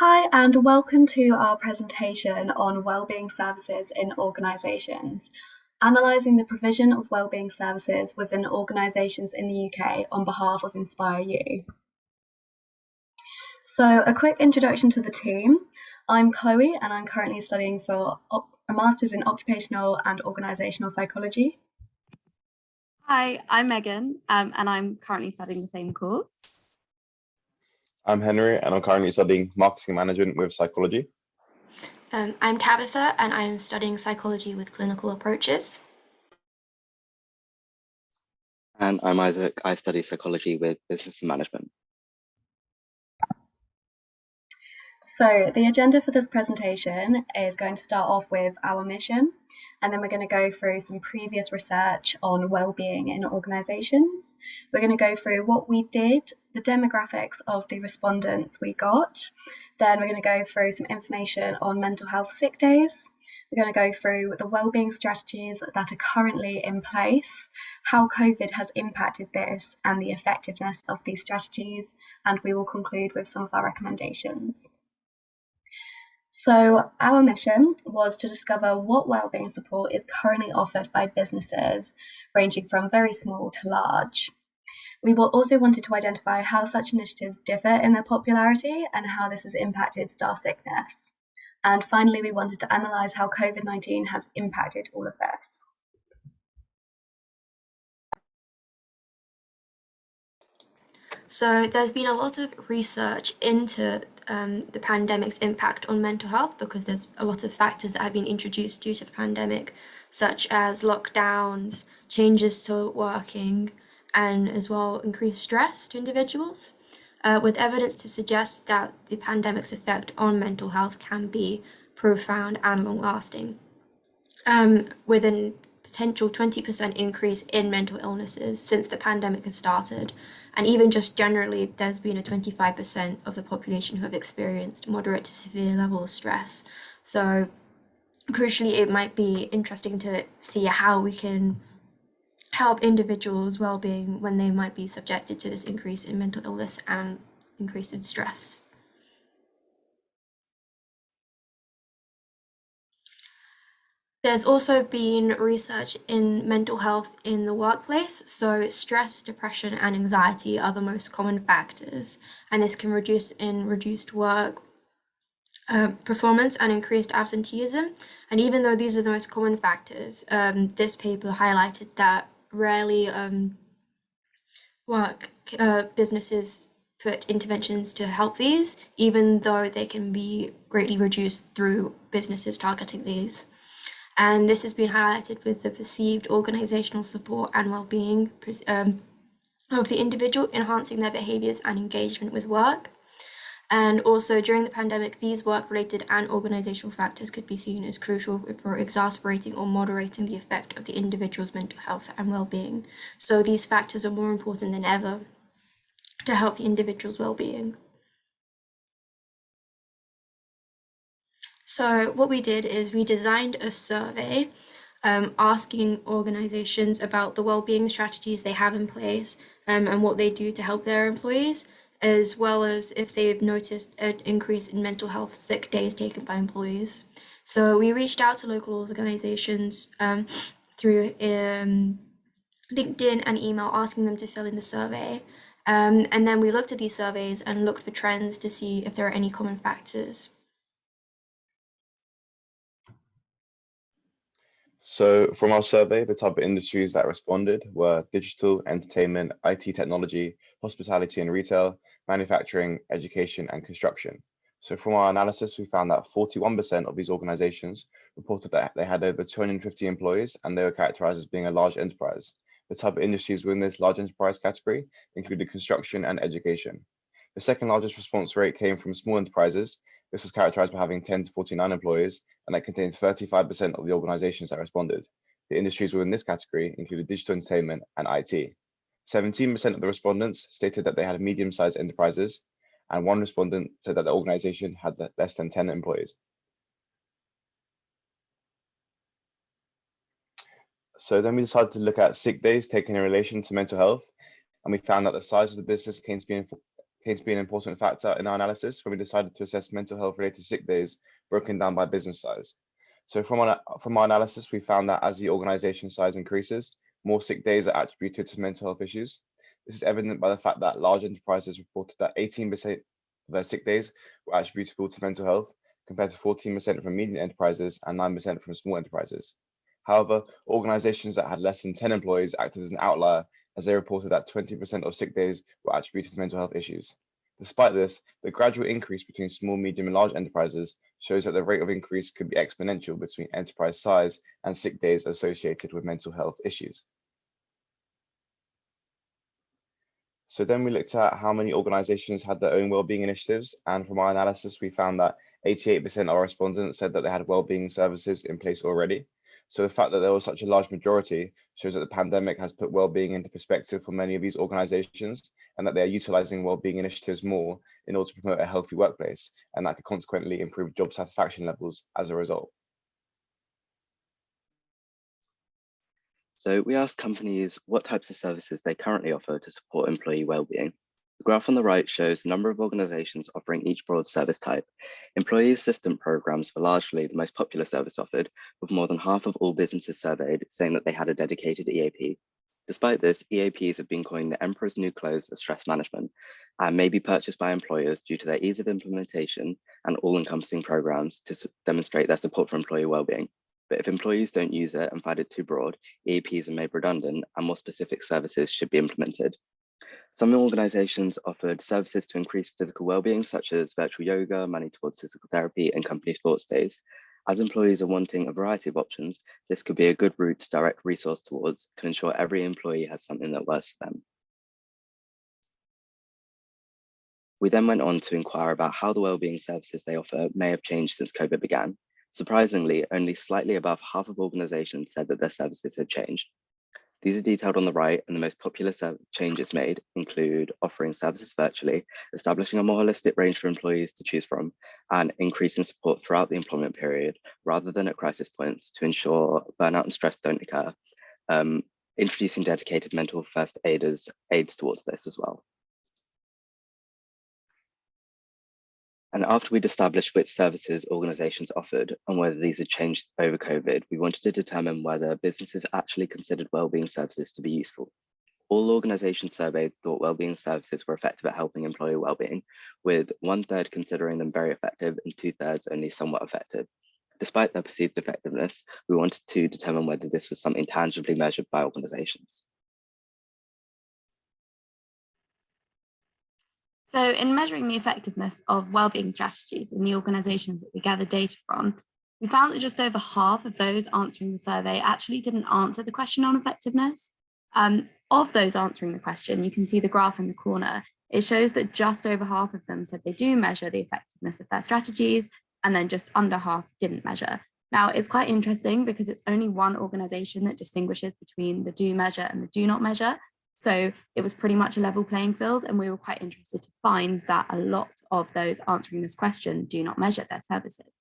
Hi, and welcome to our presentation on wellbeing services in organisations, analysing the provision of wellbeing services within organisations in the UK on behalf of Inspire You. So, a quick introduction to the team. I'm Chloe, and I'm currently studying for a Master's in Occupational and Organisational Psychology. Hi, I'm Megan, and I'm currently studying the same course. I'm Henry, and I'm currently studying marketing management with psychology. I'm Tabitha, and I am studying psychology with clinical approaches. And I'm Isaac. I study psychology with business management. So the agenda for this presentation is going to start off with our mission, and then we're going to go through some previous research on wellbeing in organisations. We're going to go through what we did, the demographics of the respondents we got. Then we're going to go through some information on mental health sick days. We're going to go through the wellbeing strategies that are currently in place, how COVID has impacted this and the effectiveness of these strategies, and we will conclude with some of our recommendations. So our mission was to discover what wellbeing support is currently offered by businesses ranging from very small to large. We also wanted to identify how such initiatives differ in their popularity and how this has impacted staff sickness. And finally, we wanted to analyse how COVID-19 has impacted all of this. So there's been a lot of research into the pandemic's impact on mental health because there's a lot of factors that have been introduced due to the pandemic, such as lockdowns, changes to working, and as well increased stress to individuals, with evidence to suggest that the pandemic's effect on mental health can be profound and long-lasting, with a potential 20% increase in mental illnesses since the pandemic has started. And even just generally, there's been a 25% of the population who have experienced moderate to severe level of stress. So crucially, it might be interesting to see how we can help individuals' well-being when they might be subjected to this increase in mental illness and increase in stress. There's also been research in mental health in the workplace, so stress, depression, and anxiety are the most common factors, and this can reduced work performance and increased absenteeism. And even though these are the most common factors, this paper highlighted that rarely businesses put interventions to help these, even though they can be greatly reduced through businesses targeting these. And this has been highlighted with the perceived organizational support and well-being of the individual, enhancing their behaviors and engagement with work. And also during the pandemic, these work-related and organizational factors could be seen as crucial for exacerbating or moderating the effect of the individual's mental health and well-being. So these factors are more important than ever to help the individual's well-being. So what we did is we designed a survey asking organizations about the well-being strategies they have in place and what they do to help their employees, as well as if they've noticed an increase in mental health sick days taken by employees. So we reached out to local organizations through LinkedIn and email asking them to fill in the survey. And then we looked at these surveys and looked for trends to see if there are any common factors. So from our survey, the type of industries that responded were digital, entertainment, IT technology, hospitality and retail, manufacturing, education, and construction. So from our analysis, we found that 41% of these organizations reported that they had over 250 employees and they were characterized as being a large enterprise. The type of industries within this large enterprise category included construction and education. The second largest response rate came from small enterprises. This was characterized by having 10 to 49 employees, and that contains 35% of the organizations that responded. The industries within this category included digital entertainment and IT. 17% of the respondents stated that they had medium-sized enterprises, and one respondent said that the organization had less than 10 employees. So then we decided to look at sick days taken in relation to mental health, and we found that the size of the business came came to be an important factor in our analysis when we decided to assess mental health related sick days broken down by business size. So from our analysis, we found that as the organization size increases, more sick days are attributed to mental health issues. This is evident by the fact that large enterprises reported that 18% of their sick days were attributable to mental health, compared to 14% from medium enterprises and 9% from small enterprises. However, organizations that had less than 10 employees acted as an outlier, as they reported that 20% of sick days were attributed to mental health issues. Despite this, the gradual increase between small, medium, and large enterprises shows that the rate of increase could be exponential between enterprise size and sick days associated with mental health issues. So then we looked at how many organizations had their own wellbeing initiatives, and from our analysis, we found that 88% of our respondents said that they had wellbeing services in place already. So the fact that there was such a large majority shows that the pandemic has put wellbeing into perspective for many of these organizations, and that they are utilizing wellbeing initiatives more in order to promote a healthy workplace, and that could consequently improve job satisfaction levels as a result. So we asked companies what types of services they currently offer to support employee wellbeing. The graph on the right shows the number of organizations offering each broad service type. Employee assistance programs were largely the most popular service offered, with more than half of all businesses surveyed saying that they had a dedicated EAP. Despite this, EAPs have been coined the emperor's new clothes of stress management and may be purchased by employers due to their ease of implementation and all-encompassing programs to demonstrate their support for employee wellbeing. But if employees don't use it and find it too broad, EAPs are made redundant and more specific services should be implemented. Some organizations offered services to increase physical well-being, such as virtual yoga, money towards physical therapy, and company sports days. As employees are wanting a variety of options, this could be a good route to direct resource towards to ensure every employee has something that works for them. We then went on to inquire about how the wellbeing services they offer may have changed since COVID began. Surprisingly, only slightly above half of organizations said that their services had changed. These are detailed on the right, and the most popular changes made include offering services virtually, establishing a more holistic range for employees to choose from, and increasing support throughout the employment period rather than at crisis points to ensure burnout and stress don't occur, introducing dedicated mental first aids towards this as well. And after we'd established which services organizations offered and whether these had changed over COVID, we wanted to determine whether businesses actually considered wellbeing services to be useful. All organizations surveyed thought wellbeing services were effective at helping employee wellbeing, with 1/3 considering them very effective and 2/3 only somewhat effective. Despite their perceived effectiveness, we wanted to determine whether this was something tangibly measured by organizations. So in measuring the effectiveness of wellbeing strategies in the organisations that we gathered data from, we found that just over half of those answering the survey actually didn't answer the question on effectiveness. Of those answering the question, you can see the graph in the corner. It shows that just over half of them said they do measure the effectiveness of their strategies, and then just under half didn't measure. Now, it's quite interesting because it's only one organisation that distinguishes between the do measure and the do not measure. So it was pretty much a level playing field, and we were quite interested to find that a lot of those answering this question do not measure their services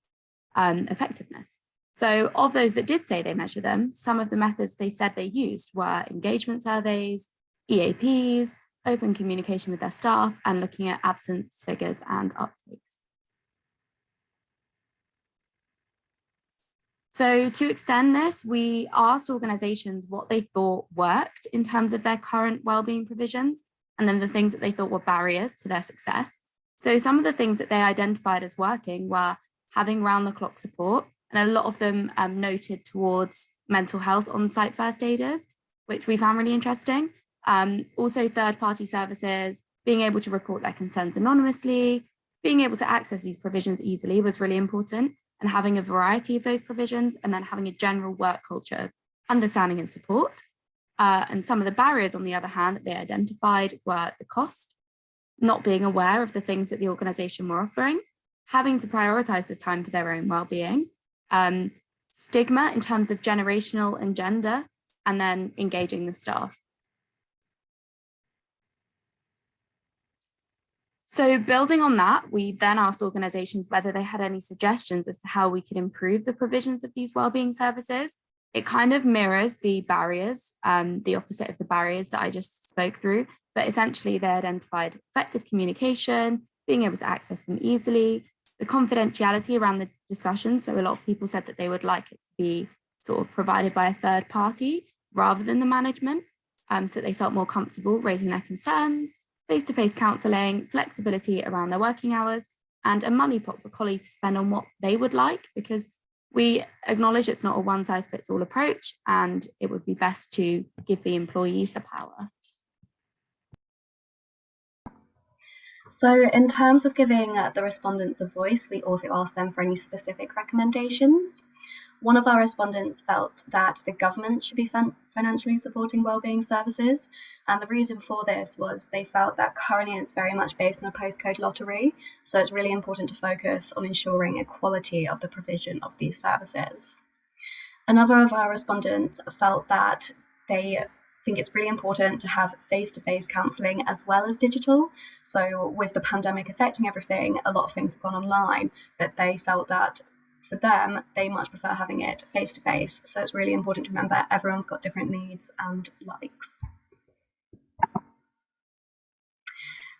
effectiveness. So of those that did say they measure them, some of the methods they said they used were engagement surveys, EAPs, open communication with their staff, and looking at absence figures and uptakes. So to extend this, we asked organisations what they thought worked in terms of their current wellbeing provisions, and then the things that they thought were barriers to their success. So some of the things that they identified as working were having round-the-clock support, and a lot of them noted towards mental health on-site first aiders, which we found really interesting. Also third-party services, being able to report their concerns anonymously, being able to access these provisions easily was really important, and having a variety of those provisions, and then having a general work culture of understanding and support. And some of the barriers, on the other hand, that they identified were the cost, not being aware of the things that the organisation were offering, having to prioritise the time for their own well-being, stigma in terms of generational and gender, and then engaging the staff. So building on that, we then asked organisations whether they had any suggestions as to how we could improve the provisions of these wellbeing services. It kind of mirrors the barriers, the opposite of the barriers that I just spoke through, But essentially, they identified effective communication, being able to access them easily, the confidentiality around the discussion. So a lot of people said that they would like it to be sort of provided by a third party rather than the management, so that they felt more comfortable raising their concerns, face-to-face counselling, flexibility around their working hours, and a money pot for colleagues to spend on what they would like, because we acknowledge it's not a one-size-fits-all approach, and it would be best to give the employees the power. So in terms of giving the respondents a voice, we also asked them for any specific recommendations. One of our respondents felt that the government should be financially supporting wellbeing services, and the reason for this was they felt that currently it's very much based on a postcode lottery, so it's really important to focus on ensuring equality of the provision of these services. Another of our respondents felt that they think it's really important to have face-to-face counselling as well as digital. So with the pandemic affecting everything, a lot of things have gone online, but they felt that for them, they much prefer having it face-to-face. So it's really important to remember everyone's got different needs and likes.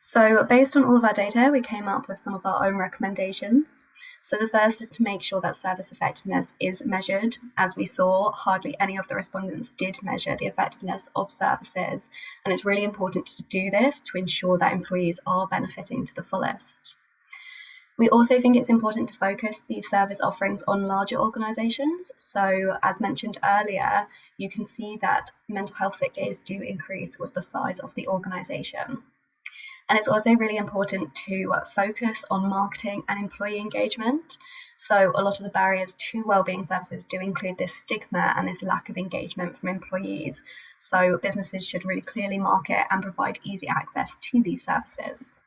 So based on all of our data, we came up with some of our own recommendations. So the first is to make sure that service effectiveness is measured. As we saw, hardly any of the respondents did measure the effectiveness of services, and it's really important to do this to ensure that employees are benefiting to the fullest. We also think it's important to focus these service offerings on larger organisations. So as mentioned earlier, you can see that mental health sick days do increase with the size of the organisation. And it's also really important to focus on marketing and employee engagement. So a lot of the barriers to wellbeing services do include this stigma and this lack of engagement from employees. So businesses should really clearly market and provide easy access to these services.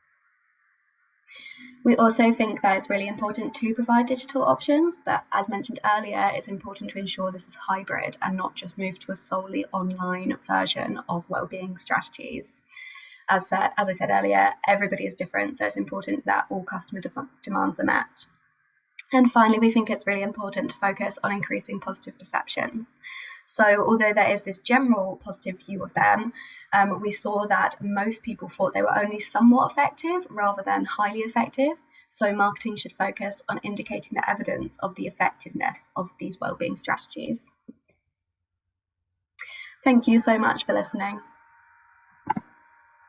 We also think that it's really important to provide digital options, but as mentioned earlier, it's important to ensure this is hybrid and not just move to a solely online version of wellbeing strategies. As I said earlier, everybody is different, so it's important that all customer demands are met. And finally, we think it's really important to focus on increasing positive perceptions. So although there is this general positive view of them, we saw that most people thought they were only somewhat effective rather than highly effective. So marketing should focus on indicating the evidence of the effectiveness of these wellbeing strategies. Thank you so much for listening.